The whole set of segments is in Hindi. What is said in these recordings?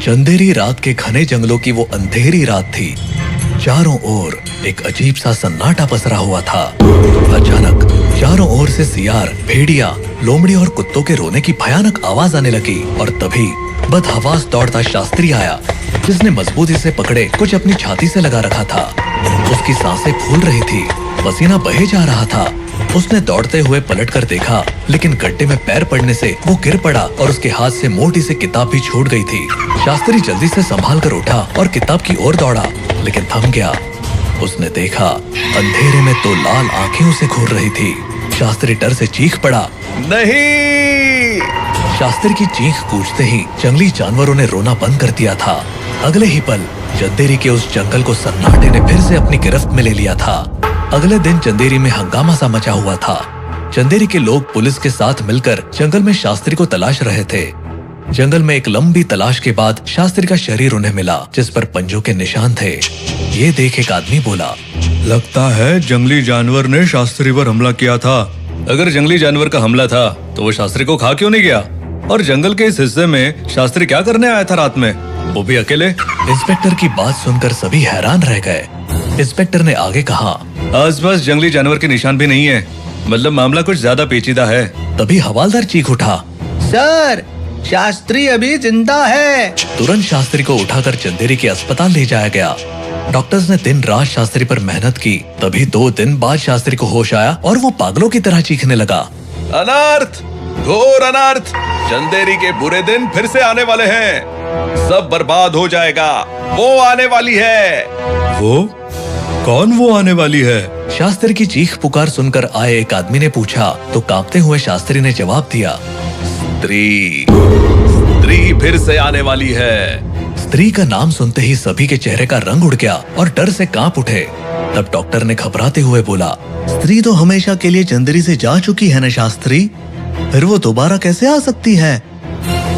चंदेरी रात के घने जंगलों की वो अंधेरी रात थी। चारों ओर एक अजीब सा सन्नाटा पसरा हुआ था। अचानक चारों ओर से सियार, भेड़िया, लोमड़ी और कुत्तों के रोने की भयानक आवाज आने लगी और तभी बदहवास दौड़ता शास्त्री आया, जिसने मजबूती से पकड़े कुछ अपनी छाती से लगा रखा था। उसकी सांसें फूल रही थी, पसीना बहे जा रहा था। उसने दौड़ते हुए पलटकर देखा, लेकिन गड्ढे में पैर पड़ने से वो गिर पड़ा और उसके हाथ से मोटी सी किताब भी छूट गई थी। शास्त्री जल्दी से संभाल कर उठा और किताब की ओर दौड़ा, लेकिन थम गया। उसने देखा अंधेरे में दो लाल आंखें उसे घूर रही थी। शास्त्री डर से चीख पड़ा, नहीं! शास्त्री की चीख गूंजते ही जंगली जानवरों ने रोना बंद कर दिया था। अगले ही पल चंदेरी के उस जंगल को सन्नाटे ने फिर से अपनी गिरफ्त में ले लिया था। अगले दिन चंदेरी में हंगामा सा मचा हुआ था। चंदेरी के लोग पुलिस के साथ मिलकर जंगल में शास्त्री को तलाश रहे थे। जंगल में एक लंबी तलाश के बाद शास्त्री का शरीर उन्हें मिला, जिस पर पंजों के निशान थे। ये देख एक आदमी बोला, लगता है जंगली जानवर ने शास्त्री पर हमला किया था। अगर जंगली जानवर का हमला था तो वो शास्त्री को खा क्यों नहीं गया? और जंगल के इस हिस्से में शास्त्री क्या करने आया था रात में, वो भी अकेले? इंस्पेक्टर की बात सुनकर सभी हैरान रह गए। इंस्पेक्टर ने आगे कहा, आसपास जंगली जानवर के निशान भी नहीं है, मतलब मामला कुछ ज्यादा पेचीदा है। तभी हवालदार चीख उठा, सर, शास्त्री अभी जिंदा है। तुरंत शास्त्री को उठाकर चंदेरी के अस्पताल ले जाया गया। डॉक्टर्स ने दिन रात शास्त्री पर मेहनत की। तभी 2 दिन बाद शास्त्री को होश आया और वो पागलों की तरह चीखने लगा, अनर्थ, घोर अनर्थ! चंदेरी के बुरे दिन फिर से आने वाले हैं। सब बर्बाद हो जाएगा। वो आने वाली है। वो कौन वो आने वाली है? शास्त्री की चीख पुकार सुनकर आए एक आदमी ने पूछा, तो कांपते हुए शास्त्री ने जवाब दिया, स्त्री फिर से आने वाली है। स्त्री का नाम सुनते ही सभी के चेहरे का रंग उड़ गया और डर से कांप उठे। तब डॉक्टर ने घबराते हुए बोला, स्त्री तो हमेशा के लिए चंदेरी से जा चुकी है ना शास्त्री, फिर वो दोबारा कैसे आ सकती है?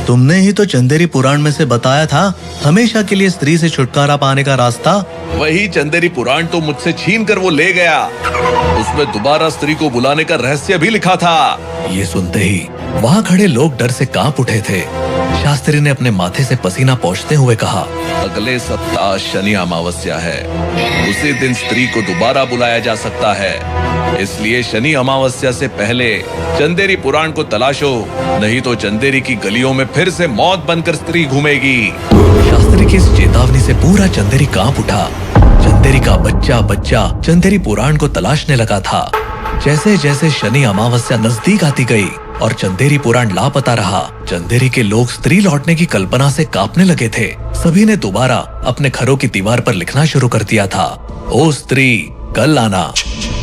तुमने ही तो चंदेरी पुराण में से बताया था हमेशा के लिए स्त्री से छुटकारा पाने का रास्ता। वही चंदेरी पुराण तो मुझसे छीन कर वो ले गया। उसमें दोबारा स्त्री को बुलाने का रहस्य भी लिखा था। ये सुनते ही वहाँ खड़े लोग डर से कांप उठे थे। शास्त्री ने अपने माथे से पसीना पोंछते हुए कहा, अगले सप्ताह शनि अमावस्या है। उसी दिन स्त्री को दोबारा बुलाया जा सकता है। इसलिए शनि अमावस्या से पहले चंदेरी पुराण को तलाशो, नहीं तो चंदेरी की गलियों में फिर से मौत बनकर स्त्री घूमेगी। शास्त्री की इस चेतावनी से पूरा चंदेरी कांप उठा। चंदेरी का बच्चा बच्चा चंदेरी पुराण को तलाशने लगा था। जैसे जैसे शनि अमावस्या नजदीक आती गई और चंदेरी पुराण लापता रहा, चंदेरी के लोग स्त्री लौटने की कल्पना से कांपने लगे थे। सभी ने दोबारा अपने घरों की दीवार पर लिखना शुरू कर दिया था, ओ स्त्री कल आना।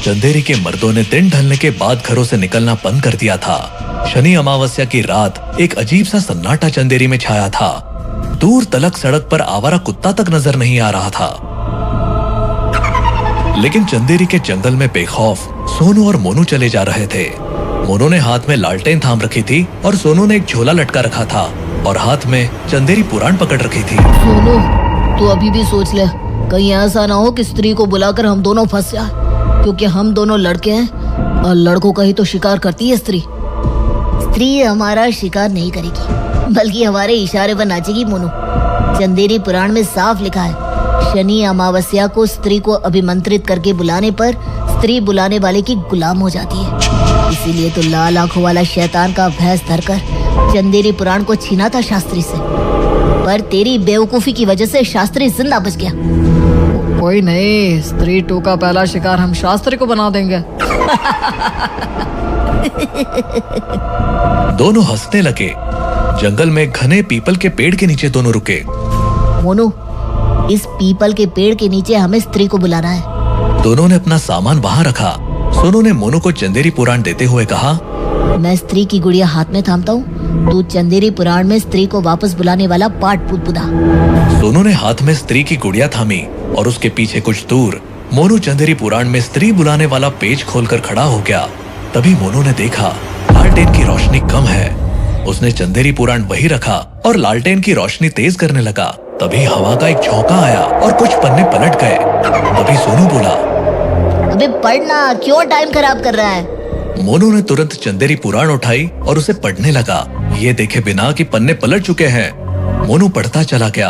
चंदेरी के मर्दों ने दिन ढलने के बाद घरों से निकलना बंद कर दिया था। शनि अमावस्या की रात एक अजीब सा सन्नाटा चंदेरी में छाया था। दूर तलक सड़क पर आवारा कुत्ता तक नजर नहीं आ रहा था। लेकिन चंदेरी के जंगल में बेखौफ सोनू और मोनू चले जा रहे थे। मोनू ने हाथ में लालटेन थाम रखी थी और सोनू ने एक झोला लटका रखा था और हाथ में चंदेरी पुराण पकड़ रखी थी। सोनू, तू अभी भी सोच ले, कहीं ऐसा ना हो कि स्त्री को बुलाकर हम दोनों फंस जाए, क्योंकि हम दोनों लड़के हैं और लड़कों का ही तो शिकार करती है स्त्री। स्त्री हमारा शिकार नहीं करेगी, बल्कि हमारे इशारे पर नाचेगी। मोनू, चंदेरी पुराण में साफ लिखा है, शनि अमावस्या को स्त्री को अभिमंत्रित करके बुलाने पर स्त्री बुलाने वाले की गुलाम हो जाती है। इसीलिए तो लाल आंखों वाला शैतान का भैंस धरकर चंदेरी पुराण को छीना था शास्त्री से, पर तेरी बेवकूफी की वजह से शास्त्री जिंदा बच गया। कोई नहीं, स्त्री 2 का पहला शिकार हम शास्त्री को बना देंगे। दोनों हंसने लगे। जंगल में घने पीपल के पेड़ के नीचे दोनों रुके। मोनू, इस पीपल के पेड़ के नीचे हमें स्त्री को बुलाना है। दोनों ने अपना सामान वहाँ रखा। सोनू ने मोनू को चंदेरी पुराण देते हुए कहा, मैं स्त्री की गुड़िया हाथ में थामता हूँ, तू चंदेरी पुराण में स्त्री को वापस बुलाने वाला पाठ बुदबुदा। सोनू ने हाथ में स्त्री की गुड़िया थामी और उसके पीछे कुछ दूर मोनू चंदेरी पुराण में स्त्री बुलाने वाला पेज खोलकर खड़ा हो गया। तभी मोनू ने देखा लालटेन की रोशनी कम है। उसने चंदेरी पुराण वही रखा और लालटेन की रोशनी तेज करने लगा। तभी हवा का एक झोंका आया और कुछ पन्ने पलट गए। तभी सोनू बोला, अबे पढ़ना, क्यों टाइम खराब कर रहा है? मोनू ने तुरंत चंदेरी पुराण उठाई और उसे पढ़ने लगा। ये देखे बिना कि पन्ने पलट चुके हैं। मोनू पढ़ता चला गया।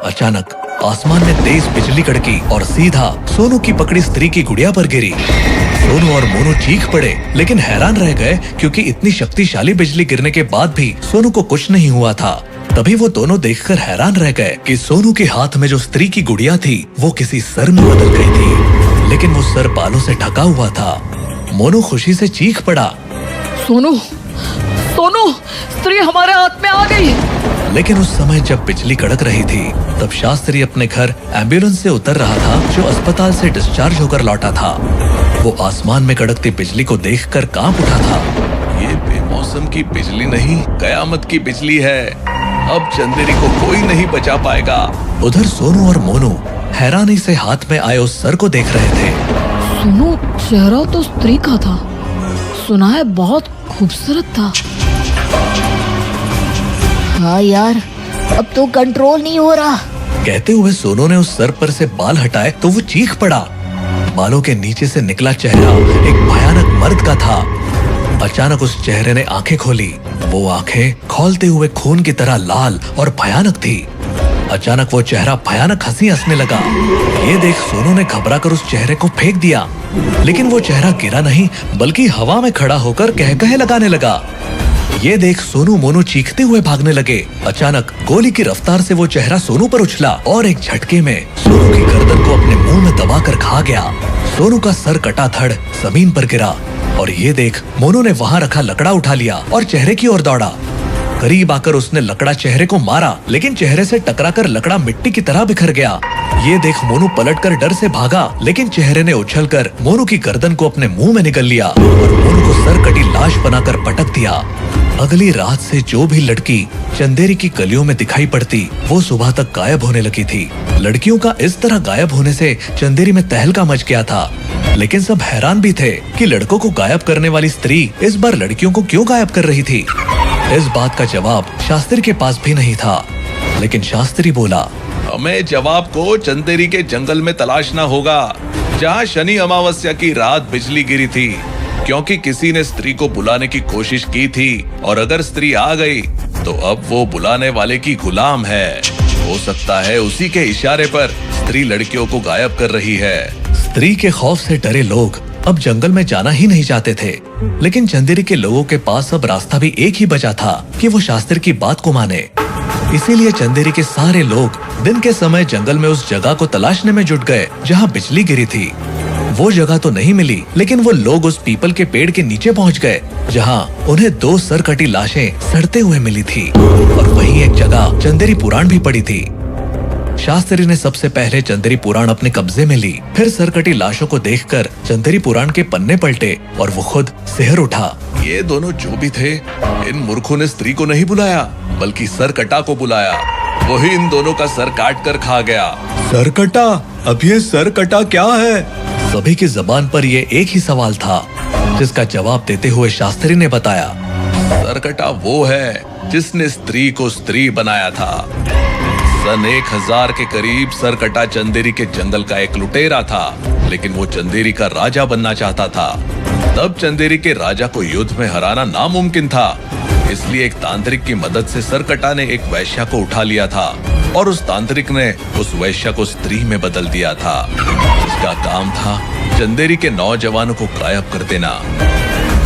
अचानक आसमान में तेज बिजली कड़की और सीधा सोनू की पकड़ी स्त्री की गुड़िया पर गिरी। सोनू और मोनू चीख पड़े, लेकिन हैरान रह गए क्योंकि इतनी शक्तिशाली बिजली गिरने के बाद भी सोनू को कुछ नहीं हुआ था। तभी वो दोनों देखकर हैरान रह गए कि सोनू के हाथ में जो स्त्री की गुड़िया थी वो किसी सर में बदल गई थी, लेकिन वो सर बालों से ढका हुआ था। मोनू खुशी से चीख पड़ा, सोनू सोनू, स्त्री हमारे हाथ में आ गई। लेकिन उस समय जब बिजली कड़क रही थी तब शास्त्री अपने घर एम्बुलेंस से उतर रहा था, जो अस्पताल से डिस्चार्ज होकर लौटा था। वो आसमान में कड़कती बिजली को देखकर कांप उठा था। ये बेमौसम की बिजली नहीं, कयामत की बिजली है। अब चंदेरी को कोई नहीं बचा पाएगा। उधर सोनू और मोनू हैरानी से हाथ में आए उस सर को देख रहे थे। सोनू, चेहरा तो स्त्री का था, सुना है बहुत खूबसूरत था। हाँ यार, अब तो कंट्रोल नहीं हो रहा। कहते हुए सोनू ने उस सर पर से बाल हटाए तो वो चीख पड़ा। बालों के नीचे से निकला चेहरा एक भयानक मर्द का था। अचानक उस चेहरे ने आंखें खोली। वो आंखें खौलते हुए खून की तरह लाल और भयानक थी। अचानक वो चेहरा भयानक हंसी हंसने लगा। ये देख सोनू ने घबराकर उस चेहरे को फेंक दिया, लेकिन वो चेहरा गिरा नहीं बल्कि हवा में खड़ा होकर कहकहे लगाने लगा। ये देख सोनू मोनू चीखते हुए भागने लगे। अचानक गोली की रफ्तार से वो चेहरा सोनू पर उछला और एक झटके में सोनू की गर्दन को अपने मुंह में दबाकर खा गया। सोनू का सर कटा धड़ जमीन पर गिरा और ये देख मोनू ने वहाँ रखा लकड़ा उठा लिया और चेहरे की ओर दौड़ा। करीब आकर उसने लकड़ा चेहरे को मारा, लेकिन चेहरे से टकराकर लकड़ा मिट्टी की तरह बिखर गया। ये देख मोनू पलटकर डर से भागा, लेकिन चेहरे ने उछलकर मोनू की गर्दन को अपने मुंह में निगल लिया और मोनू को सर कटी लाश बनाकर पटक दिया। अगली रात से जो भी लड़की चंदेरी की गलियों में दिखाई पड़ती वो सुबह तक गायब होने लगी थी। लड़कियों का इस तरह गायब होने से चंदेरी में तहलका मच गया था, लेकिन सब हैरान भी थे कि लड़कों को गायब करने वाली स्त्री इस बार लड़कियों को क्यों गायब कर रही थी। इस बात का जवाब शास्त्री के पास भी नहीं था, लेकिन शास्त्री बोला, हमें जवाब को चंदेरी के जंगल में तलाशना होगा, जहाँ शनि अमावस्या की रात बिजली गिरी थी, क्योंकि किसी ने स्त्री को बुलाने की कोशिश की थी और अगर स्त्री आ गई तो अब वो बुलाने वाले की गुलाम है। हो सकता है उसी के इशारे पर स्त्री लड़कियों को गायब कर रही है। स्त्री के खौफ से डरे लोग अब जंगल में जाना ही नहीं चाहते थे, लेकिन चंदेरी के लोगों के पास अब रास्ता भी एक ही बचा था कि वो शास्त्री की बात को माने। इसीलिए चंदेरी के सारे लोग दिन के समय जंगल में उस जगह को तलाशने में जुट गए जहाँ बिजली गिरी थी। वो जगह तो नहीं मिली, लेकिन वो लोग उस पीपल के पेड़ के नीचे पहुँच गए जहाँ उन्हें 2 सरकटी लाशें सड़ते हुए मिली थी और वहीं एक जगह चंदेरी पुराण भी पड़ी थी। शास्त्री ने सबसे पहले चंदेरी पुराण अपने कब्जे में ली, फिर सरकटी लाशों को देखकर चंदेरी पुराण के पन्ने पलटे और वो खुद सिहर उठा। ये दोनों जो भी थे, इन मूर्खों ने स्त्री को नहीं बुलाया बल्कि सरकटा को बुलाया। वही इन दोनों का सर काट कर खा गया। सरकटा? अब ये सरकटा क्या है? सभी की जबान पर ये एक ही सवाल था, जिसका जवाब देते हुए शास्त्री ने बताया, सरकटा वो है जिसने स्त्री को स्त्री बनाया था। सन 1000 के करीब सरकटा चंदेरी के जंगल का एक लुटेरा था, लेकिन वो चंदेरी का राजा बनना चाहता था। तब चंदेरी के राजा को युद्ध में हराना नामुमकिन था, इसलिए एक तांत्रिक की मदद से सरकटा ने एक वैश्या को उठा लिया था और उस तांत्रिक ने उस वैश्या को स्त्री में बदल दिया था। इसका काम था चंदेरी के नौजवानों को गायब कर देना।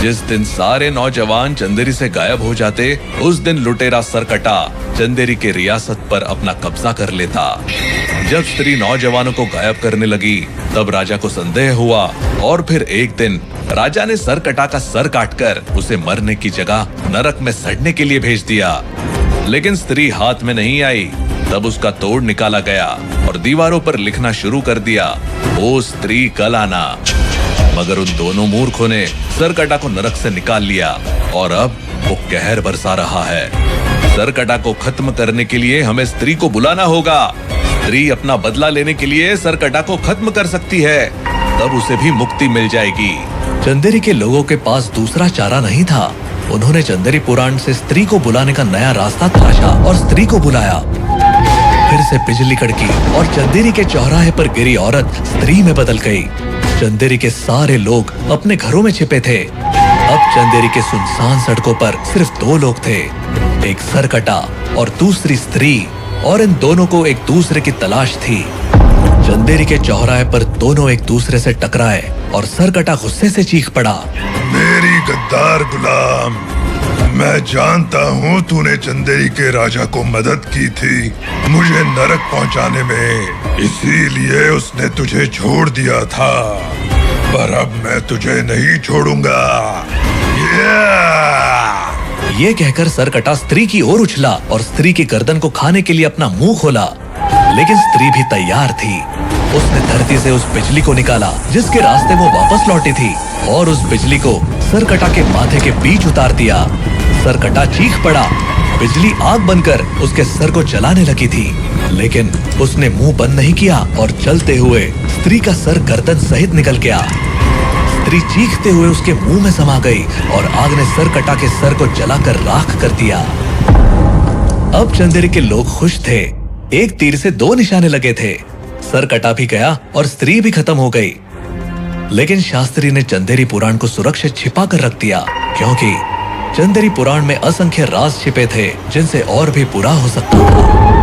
जिस दिन सारे नौजवान चंदेरी से गायब हो जाते, उस दिन लुटेरा सरकटा चंदेरी के रियासत पर अपना कब्जा कर लेता। जब स्त्री नौजवानों को गायब करने लगी, तब राजा को संदेह हुआ और फिर एक दिन राजा ने सरकटा का सर काटकर उसे मरने की जगह नरक में सड़ने के लिए भेज दिया। लेकिन स्त्री हाथ में नहीं आई। तब उसका तोड़ निकाला गया और दीवारों पर लिखना शुरू कर दिया, ओ स्त्री कल आना। मगर उन दोनों मूर्खों ने सरकटा को नरक से निकाल लिया और अब वो कहर बरसा रहा है। सरकटा को खत्म करने के लिए हमें स्त्री को बुलाना होगा। स्त्री अपना बदला लेने के लिए सरकटा को खत्म कर सकती है, तब उसे भी मुक्ति मिल जाएगी। चंदेरी के लोगों के पास दूसरा चारा नहीं था। उन्होंने चंदेरी पुराण से स्त्री को बुलाने का नया रास्ता तलाशा और स्त्री को बुलाया। फिर से बिजली कड़की और चंदेरी के चौराहे पर गिरी औरत स्त्री में बदल गई। चंदेरी के सारे लोग अपने घरों में छिपे थे। अब चंदेरी के सुनसान सड़कों पर सिर्फ 2 लोग थे। एक सर कटा और दूसरी स्त्री, और इन दोनों को एक दूसरे की तलाश थी। चंदेरी के चौराहे पर दोनों एक दूसरे से टकराए और सरकटा गुस्से से चीख पड़ा। मेरी गद्दार गुलाम, मैं जानता हूँ तूने चंदेरी के राजा को मदद की थी मुझे नरक पहुँचाने में, इसीलिए उसने तुझे छोड़ दिया था, पर अब मैं तुझे नहीं छोड़ूंगा। ये कहकर सरकटा स्त्री की ओर उछला और स्त्री की गर्दन को खाने के लिए अपना मुंह खोला, लेकिन स्त्री भी तैयार थी। उसने धरती से उस बिजली को निकाला जिसके रास्ते वो वापस लौटी थी, और उस बिजली को सरकटा के माथे के बीच उतार दिया। सरकटा चीख पड़ा। बिजली आग बनकर उसके सर को जलाने लगी थी, लेकिन उसने मुंह बंद नहीं किया और चलते हुए स्त्री का सर गर्दन सहित निकल गया। स्त्री चीखते हुए उसके मुंह में समा गई और आग ने सरकटा के सर को जलाकर राख कर दिया। अब चंदेरी के लोग खुश थे। एक तीर से दो निशाने लगे थे। सरकटा भी गया और स्त्री भी खत्म हो गई। लेकिन शास्त्री ने चंदेरी पुराण को सुरक्षित छिपा कर रख दिया, क्योंकि चंदेरी पुराण में असंख्य राज छिपे थे जिनसे और भी बुरा हो सकता था।